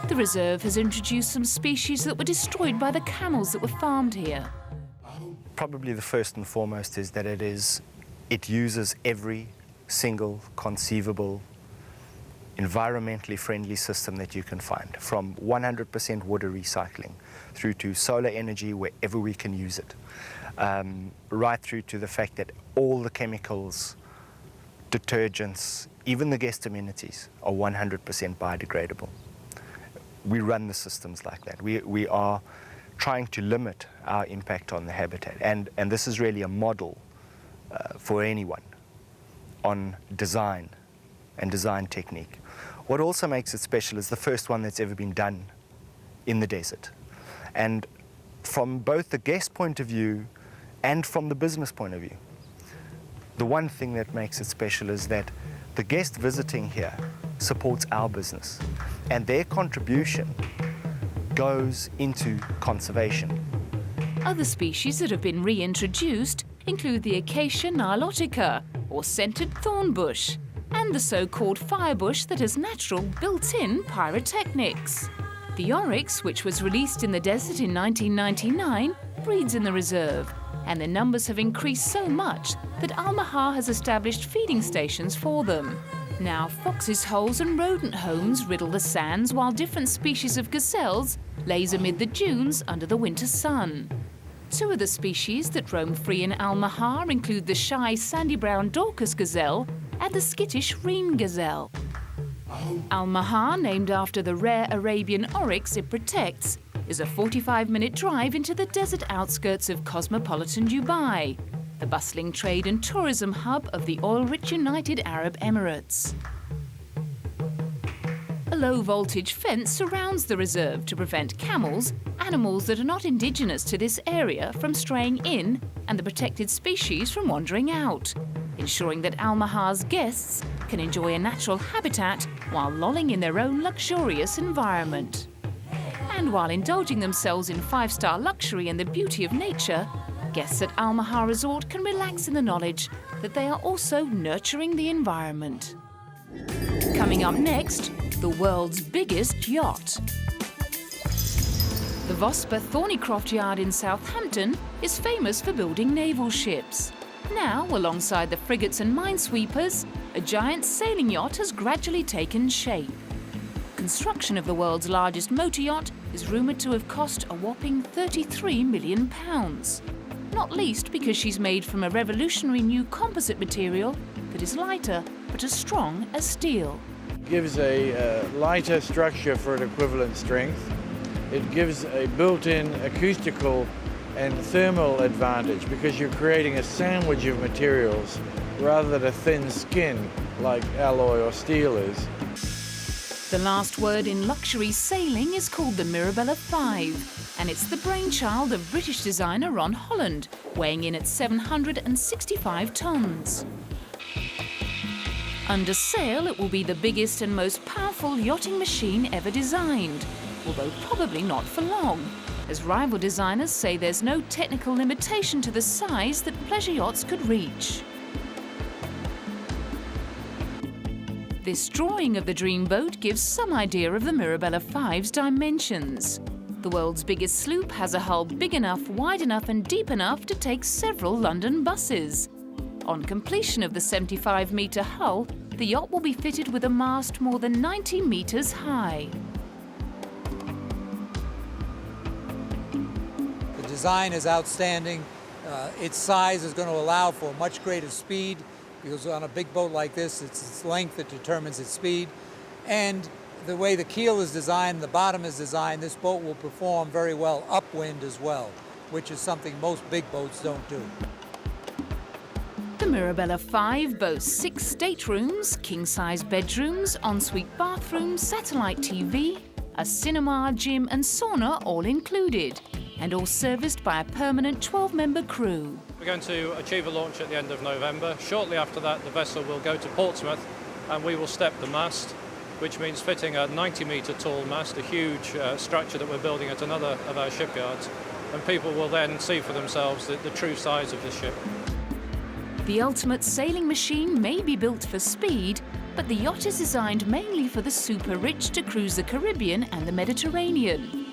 The reserve has introduced some species that were destroyed by the camels that were farmed here. Probably the first and foremost is that it uses every single conceivable environmentally friendly system that you can find, from 100% water recycling through to solar energy wherever we can use it, right through to the fact that all the chemicals, detergents, even the guest amenities are 100% biodegradable. We run the systems like that. We are trying to limit our impact on the habitat, and this is really a model for anyone on design and design technique. What also makes it special is the first one that's ever been done in the desert. And from both the guest point of view and from the business point of view, the one thing that makes it special is that the guest visiting here supports our business, and their contribution goes into conservation. Other species that have been reintroduced include the Acacia nilotica, or scented thornbush, and the so-called firebush that has natural built-in pyrotechnics. The oryx, which was released in the desert in 1999, breeds in the reserve, and their numbers have increased so much that Al-Mahar has established feeding stations for them. Now, foxes' holes and rodent homes riddle the sands, while different species of gazelles laze amid the dunes under the winter sun. Two of the species that roam free in Al-Mahar include the shy sandy brown Dorcas gazelle and the skittish Reen gazelle. Al-Mahar, named after the rare Arabian oryx it protects, is a 45-minute drive into the desert outskirts of cosmopolitan Dubai, the bustling trade and tourism hub of the oil-rich United Arab Emirates. A low-voltage fence surrounds the reserve to prevent camels, animals that are not indigenous to this area, from straying in and the protected species from wandering out, ensuring that Al-Mahar's guests can enjoy a natural habitat while lolling in their own luxurious environment. And while indulging themselves in five-star luxury and the beauty of nature, guests at Al-Mahar Resort can relax in the knowledge that they are also nurturing the environment. Coming up next, the world's biggest yacht. The Vosper Thornycroft Yard in Southampton is famous for building naval ships. Now, alongside the frigates and minesweepers, a giant sailing yacht has gradually taken shape. Construction of the world's largest motor yacht is rumoured to have cost a whopping £33 million. Not least because she's made from a revolutionary new composite material that is lighter but as strong as steel. It gives a lighter structure for an equivalent strength. It gives a built-in acoustical and thermal advantage because you're creating a sandwich of materials rather than a thin skin like alloy or steel is. The last word in luxury sailing is called the Mirabella 5, and it's the brainchild of British designer Ron Holland, weighing in at 765 tonnes. Under sail, it will be the biggest and most powerful yachting machine ever designed, although probably not for long, as rival designers say there's no technical limitation to the size that pleasure yachts could reach. This drawing of the dream boat gives some idea of the Mirabella 5's dimensions. The world's biggest sloop has a hull big enough, wide enough and deep enough to take several London buses. On completion of the 75-metre hull, the yacht will be fitted with a mast more than 90 metres high. The design is outstanding. Its size is going to allow for much greater speed, because on a big boat like this, it's its length that determines its speed. And the way the keel is designed, the bottom is designed, this boat will perform very well upwind as well, which is something most big boats don't do. The Mirabella 5 boasts 6 staterooms, king-size bedrooms, ensuite bathrooms, satellite TV, a cinema, gym and sauna all included, and all serviced by a permanent 12-member crew. We're going to achieve a launch at the end of November. Shortly after that, the vessel will go to Portsmouth and we will step the mast, which means fitting a 90-metre tall mast, a huge structure that we're building at another of our shipyards, and people will then see for themselves the true size of the ship. The ultimate sailing machine may be built for speed, but the yacht is designed mainly for the super-rich to cruise the Caribbean and the Mediterranean.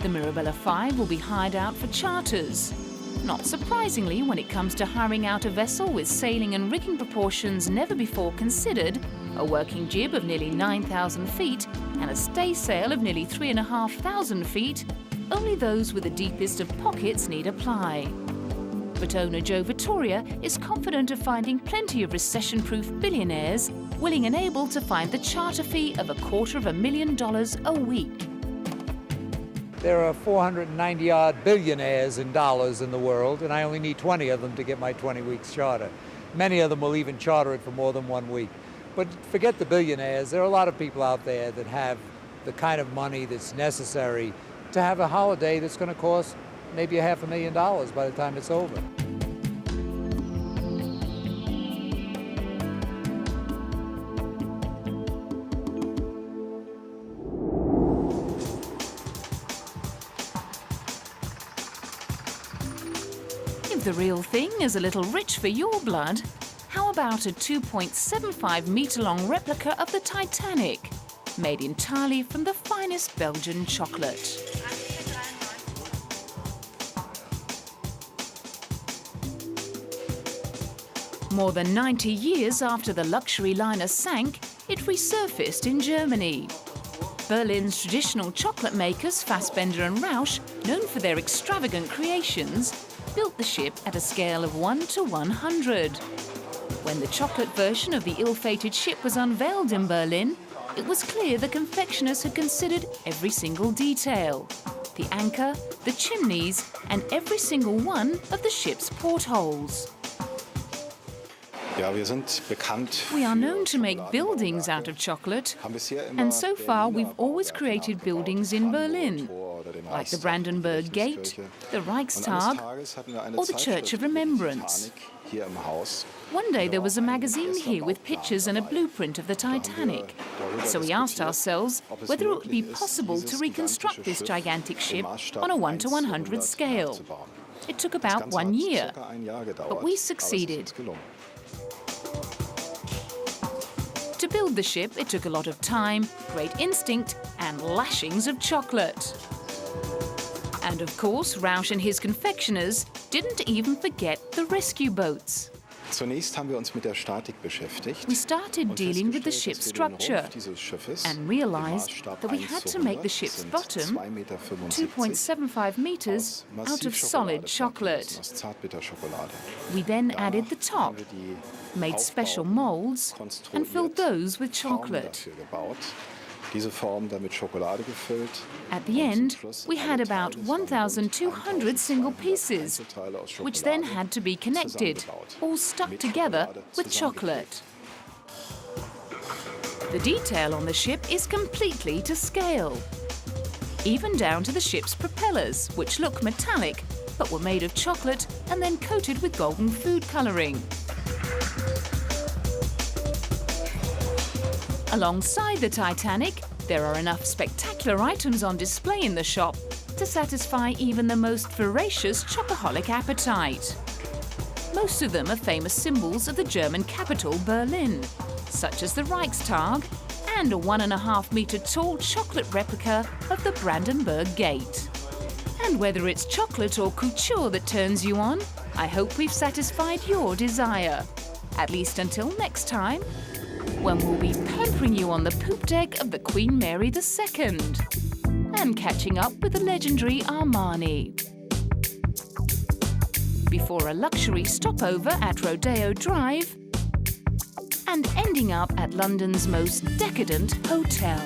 The Mirabella 5 will be hired out for charters. Not surprisingly, when it comes to hiring out a vessel with sailing and rigging proportions never before considered, a working jib of nearly 9,000 feet and a staysail of nearly 3,500 feet, only those with the deepest of pockets need apply. But owner Joe Vittoria is confident of finding plenty of recession-proof billionaires willing and able to find the charter fee of $250,000 a week. There are 490-odd billionaires in dollars in the world, and I only need 20 of them to get my 20 weeks charter. Many of them will even charter it for more than 1 week. But forget the billionaires, there are a lot of people out there that have the kind of money that's necessary to have a holiday that's going to cost maybe $500,000 by the time it's over. If the real thing is a little rich for your blood, how about a 2.75-metre-long replica of the Titanic, made entirely from the finest Belgian chocolate? More than 90 years after the luxury liner sank, it resurfaced in Germany. Berlin's traditional chocolate makers, Fassbender and Rausch, known for their extravagant creations, built the ship at a scale of 1 to 100. When the chocolate version of the ill-fated ship was unveiled in Berlin, it was clear the confectioners had considered every single detail: the anchor, the chimneys, and every single one of the ship's portholes. We are known to make buildings out of chocolate, and so far we've always created buildings in Berlin, like the Brandenburg Gate, the Reichstag, or the Church of Remembrance. One day there was a magazine here with pictures and a blueprint of the Titanic, so we asked ourselves whether it would be possible to reconstruct this gigantic ship on a 1 to 100 scale. It took about 1 year, but we succeeded. To build the ship, it took a lot of time, great instinct, and lashings of chocolate. And of course, Rausch and his confectioners didn't even forget the rescue boats. We started dealing with the ship's structure and realized that we had to make the ship's bottom 2.75 meters out of solid chocolate. We then added the top, made special molds, and filled those with chocolate. At the end, we had about 1,200 single pieces, which then had to be connected, all stuck together with chocolate. The detail on the ship is completely to scale, even down to the ship's propellers, which look metallic, but were made of chocolate and then coated with golden food colouring. Alongside the Titanic, there are enough spectacular items on display in the shop to satisfy even the most voracious chocoholic appetite. Most of them are famous symbols of the German capital, Berlin, such as the Reichstag and a 1.5-metre tall chocolate replica of the Brandenburg Gate. And whether it's chocolate or couture that turns you on, I hope we've satisfied your desire. At least until next time, when we'll be pampering you on the poop deck of the Queen Mary II and catching up with the legendary Armani. Before a luxury stopover at Rodeo Drive and ending up at London's most decadent hotel.